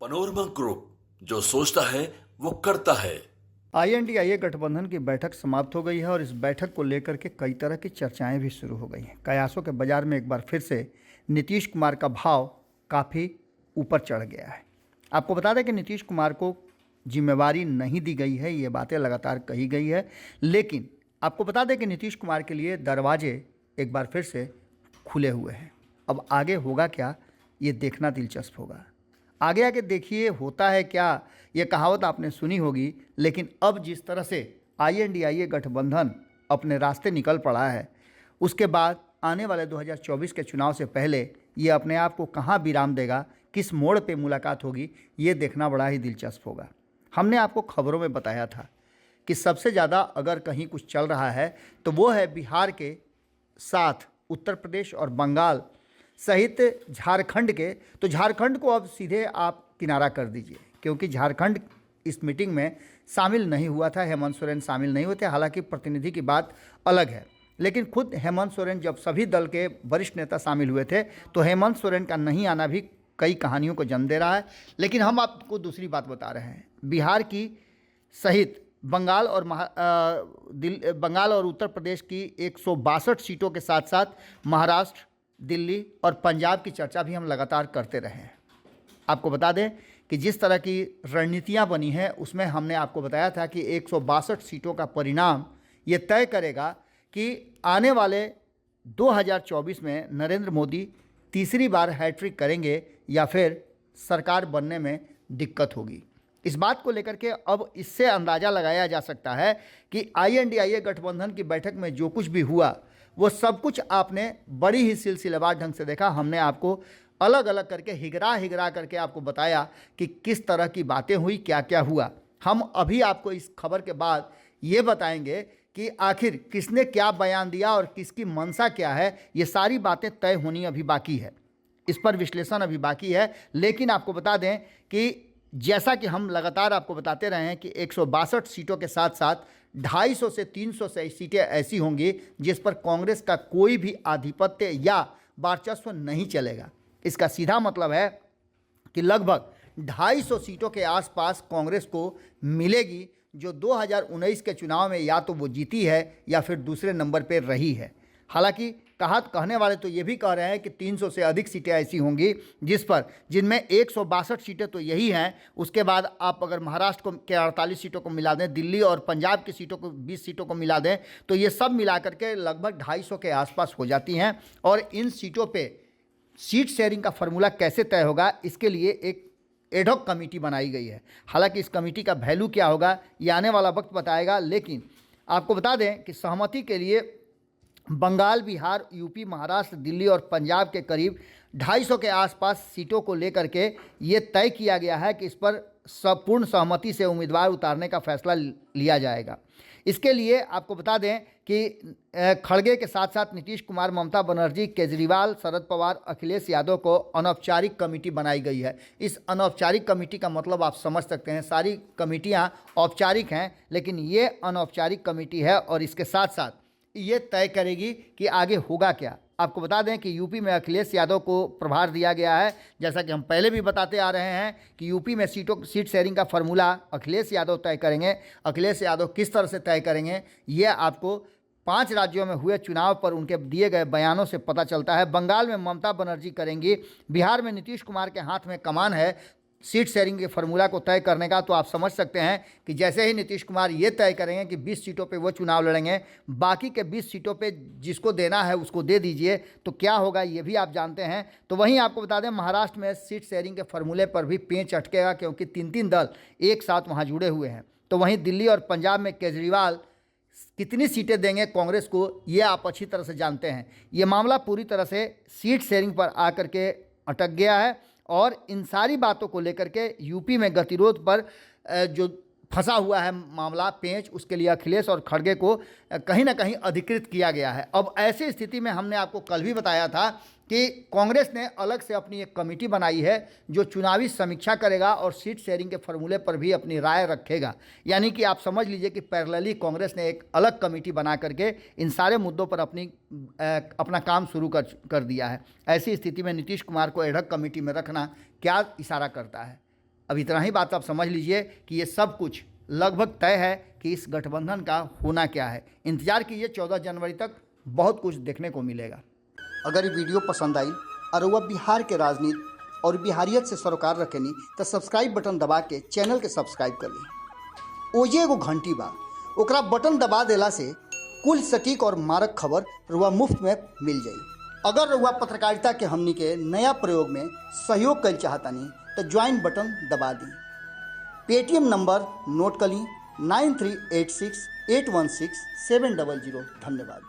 Panorama group, जो सोचता है वो करता है। आईएनडीआईए गठबंधन की बैठक समाप्त हो गई है और इस बैठक को लेकर के कई तरह की चर्चाएं भी शुरू हो गई हैं। कयासों के बाजार में एक बार फिर से नीतीश कुमार का भाव काफ़ी ऊपर चढ़ गया है। आपको बता दें कि नीतीश कुमार को जिम्मेवारी नहीं दी गई है, ये बातें लगातार कही गई है, लेकिन आपको बता दें कि नीतीश कुमार के लिए दरवाजे एक बार फिर से खुले हुए हैं। अब आगे होगा क्या, ये देखना दिलचस्प होगा। आगे आगे देखिए होता है क्या। ये कहावत आपने सुनी होगी, लेकिन अब जिस तरह से आईएनडीआईए गठबंधन अपने रास्ते निकल पड़ा है, उसके बाद आने वाले 2024 के चुनाव से पहले ये अपने आप को कहाँ विराम देगा, किस मोड़ पे मुलाकात होगी, ये देखना बड़ा ही दिलचस्प होगा। हमने आपको खबरों में बताया था कि सबसे ज़्यादा अगर कहीं कुछ चल रहा है तो वो है बिहार के साथ उत्तर प्रदेश और बंगाल सहित झारखंड के। तो झारखंड को अब सीधे आप किनारा कर दीजिए, क्योंकि झारखंड इस मीटिंग में शामिल नहीं हुआ था। हेमंत सोरेन शामिल नहीं होते, हालांकि प्रतिनिधि की बात अलग है, लेकिन खुद हेमंत सोरेन जब सभी दल के वरिष्ठ नेता शामिल हुए थे तो हेमंत सोरेन का नहीं आना भी कई कहानियों को जन्म दे रहा है। लेकिन हम आपको दूसरी बात बता रहे हैं, बिहार की सहित बंगाल और उत्तर प्रदेश की 162 सीटों के साथ साथ महाराष्ट्र, दिल्ली और पंजाब की चर्चा भी हम लगातार करते रहे हैं। आपको बता दें कि जिस तरह की रणनीतियां बनी हैं उसमें हमने आपको बताया था कि 162 सीटों का परिणाम ये तय करेगा कि आने वाले 2024 में नरेंद्र मोदी तीसरी बार हैट्रिक करेंगे या फिर सरकार बनने में दिक्कत होगी। इस बात को लेकर के अब इससे अंदाज़ा लगाया जा सकता है कि आईएनडीआईए गठबंधन की बैठक में जो कुछ भी हुआ वो सब कुछ आपने बड़ी ही सिलसिलेवार ढंग से देखा। हमने आपको अलग अलग करके हिगरा करके आपको बताया कि किस तरह की बातें हुई, क्या क्या हुआ। हम अभी आपको इस खबर के बाद ये बताएंगे कि आखिर किसने क्या बयान दिया और किसकी मंशा क्या है। ये सारी बातें तय होनी अभी बाकी है, इस पर विश्लेषण अभी बाकी है। लेकिन आपको बता दें कि जैसा कि हम लगातार आपको बताते रहे हैं कि 162 सीटों के साथ साथ 250 से 300 से सीटें ऐसी होंगी जिस पर कांग्रेस का कोई भी आधिपत्य या वर्चस्व नहीं चलेगा। इसका सीधा मतलब है कि लगभग 250 सीटों के आसपास कांग्रेस को मिलेगी, जो 2019 के चुनाव में या तो वो जीती है या फिर दूसरे नंबर पर रही है। हालांकि कहने वाले तो ये भी कह रहे हैं कि 300 से अधिक सीटें ऐसी होंगी जिनमें 162 सीटें तो यही हैं। उसके बाद आप अगर महाराष्ट्र के 48 सीटों को मिला दें, दिल्ली और पंजाब की सीटों को 20 सीटों को मिला दें, तो ये सब मिला करके लगभग 250 के आसपास हो जाती हैं। और इन सीटों पे सीट शेयरिंग का फॉर्मूला कैसे तय होगा, इसके लिए एक एडहॉक कमेटी बनाई गई है। हालांकि इस कमेटी का वैल्यू क्या होगा ये आने वाला वक्त बताएगा, लेकिन आपको बता दें कि सहमति के लिए बंगाल, बिहार, यूपी, महाराष्ट्र, दिल्ली और पंजाब के करीब 250 के आसपास सीटों को लेकर के ये तय किया गया है कि इस पर पूर्ण सहमति से उम्मीदवार उतारने का फैसला लिया जाएगा। इसके लिए आपको बता दें कि खड़गे के साथ साथ नीतीश कुमार, ममता बनर्जी, केजरीवाल, शरद पवार, अखिलेश यादव को अनौपचारिक कमेटी बनाई गई है। इस अनौपचारिक कमेटी का मतलब आप समझ सकते हैं, सारी कमेटियां औपचारिक हैं, लेकिन ये अनौपचारिक कमेटी है और इसके साथ साथ ये तय करेगी कि आगे होगा क्या। आपको बता दें कि यूपी में अखिलेश यादव को प्रभार दिया गया है। जैसा कि हम पहले भी बताते आ रहे हैं कि यूपी में सीट शेयरिंग का फॉर्मूला अखिलेश यादव तय करेंगे। अखिलेश यादव किस तरह से तय करेंगे ये आपको 5 राज्यों में हुए चुनाव पर उनके दिए गए बयानों से पता चलता है। बंगाल में ममता बनर्जी करेंगी, बिहार में नीतीश कुमार के हाथ में कमान है सीट शेयरिंग के फॉर्मूला को तय करने का। तो आप समझ सकते हैं कि जैसे ही नीतीश कुमार ये तय करेंगे कि 20 सीटों पे वो चुनाव लड़ेंगे, बाकी के 20 सीटों पे जिसको देना है उसको दे दीजिए, तो क्या होगा ये भी आप जानते हैं। तो वहीं आपको बता दें महाराष्ट्र में सीट शेयरिंग के फॉर्मूले पर भी पेंच अटकेगा, क्योंकि 3-3 दल एक साथ वहाँ जुड़े हुए हैं। तो वहीं दिल्ली और पंजाब में केजरीवाल कितनी सीटें देंगे कांग्रेस को, ये आप अच्छी तरह से जानते हैं। ये मामला पूरी तरह से सीट शेयरिंग पर आकर के अटक गया है और इन सारी बातों को लेकर के यूपी में गतिरोध पर जो फंसा हुआ है मामला पेंच, उसके लिए अखिलेश और खड़गे को कहीं ना कहीं अधिकृत किया गया है। अब ऐसी स्थिति में हमने आपको कल भी बताया था कि कांग्रेस ने अलग से अपनी एक कमेटी बनाई है जो चुनावी समीक्षा करेगा और सीट शेयरिंग के फॉर्मूले पर भी अपनी राय रखेगा। यानी कि आप समझ लीजिए कि पैरेलली कांग्रेस ने एक अलग कमेटी बना करके इन सारे मुद्दों पर अपना काम शुरू कर दिया है। ऐसी स्थिति में नीतीश कुमार को एडहॉक कमेटी में रखना क्या इशारा करता है? अब इतना ही बात आप समझ लीजिए कि ये सब कुछ लगभग तय है कि इस गठबंधन का होना क्या है। इंतजार कीजिए 14 जनवरी तक, बहुत कुछ देखने को मिलेगा। अगर ये वीडियो पसंद आई और वह बिहार के राजनीति और बिहारियत से सरोकार रखेनी तो सब्सक्राइब बटन दबा के चैनल के सब्सक्राइब कर ली। ओजे एगो घंटी बा, ओकरा बटन दबा देला से कुल सटीक और मारक खबर रुआ मुफ्त में मिल जाई। अगर रुआ पत्रकारिता के हमनी के नया प्रयोग में सहयोग कर चाहतानी तो ज्वाइन बटन दबा दी। पेटीएम नंबर नोट कर ली 9386816700। धन्यवाद।